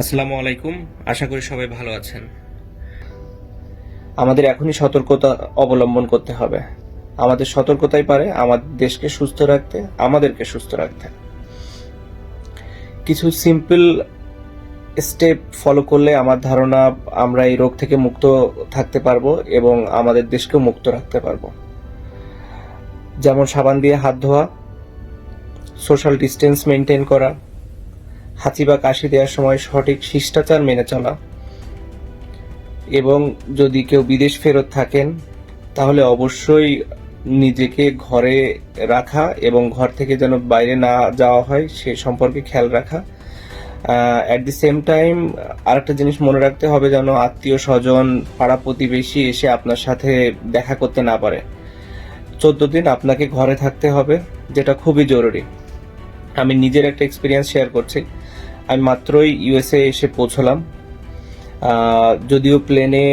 আসসালামু আলাইকুম। আশা করি সবাই ভালো আছেন। আমাদের এখনই সতর্কতা অবলম্বন করতে হবে। আমাদের সতর্কতাই পারে আমাদের দেশকে সুস্থ রাখতে, আমাদেরকে সুস্থ রাখতে। কিছু সিম্পল স্টেপ ফলো করলে আমার ধারণা আমরা এই রোগ থেকে মুক্ত থাকতে পারবো এবং আমাদের দেশকেও মুক্ত রাখতে পারবো। যেমন সাবান দিয়ে হাত ধোয়া, সোশ্যাল ডিস্টেন্স মেনটেন করা, হাঁচি বা কাশি দেওয়ার সময় সঠিক শিষ্টাচার মেনে চলা, এবং যদি কেউ বিদেশ ফেরত থাকেন তাহলে অবশ্যই নিজেকে ঘরে রাখা এবং ঘর থেকে যেন বাইরে না যাওয়া হয় সে সম্পর্কে খেয়াল রাখা। অ্যাট দি সেম টাইম আরেকটা জিনিস মনে রাখতে হবে যেন আত্মীয় স্বজন পাড়া প্রতিবেশী এসে আপনার সাথে দেখা করতে না পারে। 14 দিন আপনাকে ঘরে থাকতে হবে, যেটা খুবই জরুরি। আমি নিজের একটা এক্সপিরিয়েন্স শেয়ার করছি। আমি মাত্রই ইউএসএ এসে পৌঁছলাম। যদিও প্লেনে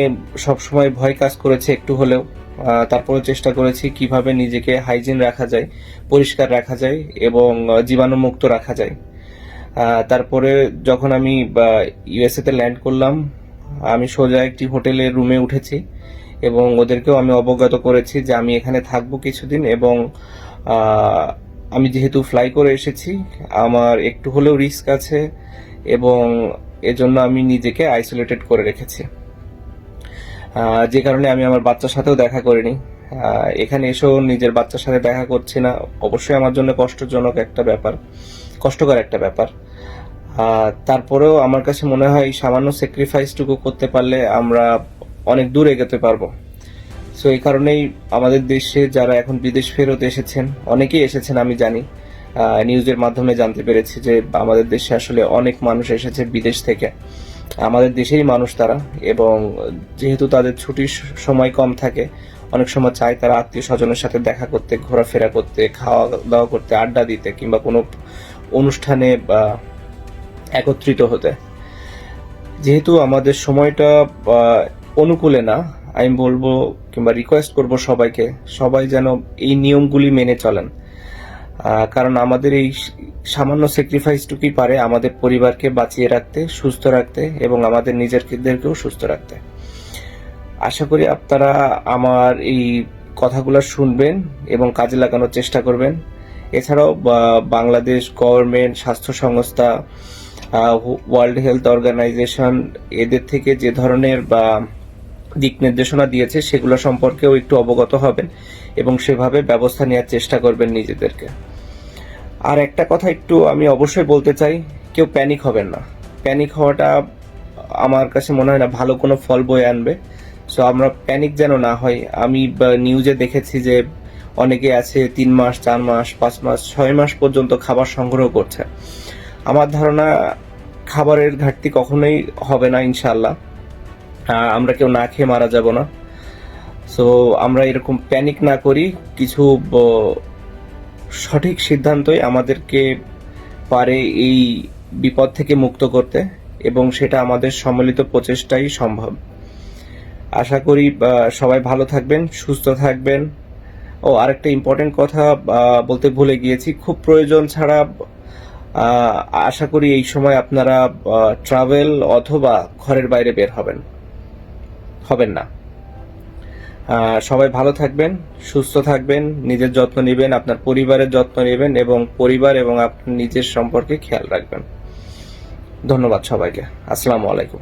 সবসময় ভয় কাজ করেছে একটু হলেও, তারপরেও চেষ্টা করেছি কিভাবে নিজেকে হাইজিন রাখা যায়, পরিষ্কার রাখা যায় এবং জীবাণুমুক্ত রাখা যায়। তারপরে যখন আমি ইউএসএ তে ল্যান্ড করলাম, আমি সোজা একটি হোটেলের রুমে উঠেছি এবং ওদেরকেও আমি অবগত করেছি যে আমি এখানে থাকবো কিছুদিন এবং আমি যেহেতু ফ্লাই করে এসেছি আমার একটু হলেও রিস্ক আছে এবং এজন্য আমি নিজেকে আইসোলেটেড করে রেখেছি। যে কারণে আমি আমার বাচ্চার সাথেও দেখা করিনি। এখানে এসেও নিজের বাচ্চার সাথে দেখা করছি না, অবশ্যই আমার জন্য কষ্টকর একটা ব্যাপার। তারপরেও আমার কাছে মনে হয় এই সামান্য স্যাক্রিফাইসটুকু করতে পারলে আমরা অনেক দূর এগোতে পারবো। সো এই কারণেই আমাদের দেশে যারা এখন বিদেশ ফেরত এসেছেন, অনেকেই এসেছেন আমি জানি, নিউজের মাধ্যমে জানতে পেরেছি যে আমাদের দেশে আসলে অনেক মানুষ এসেছে বিদেশ থেকে। আমাদের দেশেই মানুষ তারা, এবং যেহেতু তাদের ছুটির সময় কম থাকে, অনেক সময় চায় তারা আত্মীয় স্বজনের সাথে দেখা করতে, ঘোরাফেরা করতে, খাওয়া দাওয়া করতে, আড্ডা দিতে কিংবা কোনো অনুষ্ঠানে একত্রিত হতে। যেহেতু আমাদের সময়টা অনুকূলে না, আমি বলবো কিংবা রিকোয়েস্ট করব সবাই যেন এই নিয়মগুলি মেনে চলেন। কারণ আমাদের এই সামান্য স্যাক্রিফাইসটুকুই পারে আমাদের পরিবারকে বাঁচিয়ে রাখতে, সুস্থ রাখতে এবং আমাদের নিজেদেরকেও সুস্থ রাখতে। আশা করি আপনারা আমার এই কথাগুলো শুনবেন এবং কাজে লাগানোর চেষ্টা করবেন। এছাড়াও বাংলাদেশ গভর্নমেন্ট, স্বাস্থ্য সংস্থা, ওয়ার্ল্ড হেলথ অর্গানাইজেশন এদের থেকে যে ধরনের দিক নির্দেশনা দিয়েছে সেগুলো সম্পর্কেও একটু অবগত হবেন এবং সেভাবে ব্যবস্থা নেওয়ার চেষ্টা করবেন নিজেদেরকে। আর একটা কথা একটু আমি অবশ্যই বলতে চাই, কেউ প্যানিক হবেন না। প্যানিক হওয়াটা আমার কাছে মনে হয় না ভালো কোনো ফল বয়ে আনবে। সো আমরা প্যানিক যেন না হয়। আমি নিউজে দেখেছি যে অনেকে আছে 3 মাস, 4 মাস, 5 মাস, 6 মাস পর্যন্ত খাবার সংগ্রহ করছে। আমার ধারণা খাবারের ঘাটতি কখনোই হবে না ইনশাআল্লাহ। আমরা কেউ না খেয়ে মারা যাব না। সো আমরা এরকম প্যানিক না করি, কিছু সঠিক সিদ্ধান্তই আমাদেরকে পারে এই বিপদ থেকে মুক্ত করতে, এবং সেটা আমাদের সম্মিলিত প্রচেষ্টাই সম্ভব। আশা করি সবাই ভালো থাকবেন, সুস্থ থাকবেন। ও আরেকটা ইম্পর্টেন্ট কথা বলতে ভুলে গিয়েছি, খুব প্রয়োজন ছাড়া আশা করি এই সময় আপনারা ট্রাভেল অথবা ঘরের বাইরে বের হবেন না। সবাই ভালো থাকবেন, সুস্থ থাকবেন, নিজের যত্ন নেবেন, আপনার পরিবারের যত্ন নেবেন এবং পরিবার এবং আপনার নিজের সম্পর্কে খেয়াল রাখবেন। ধন্যবাদ সবাইকে। আসসালামু আলাইকুম।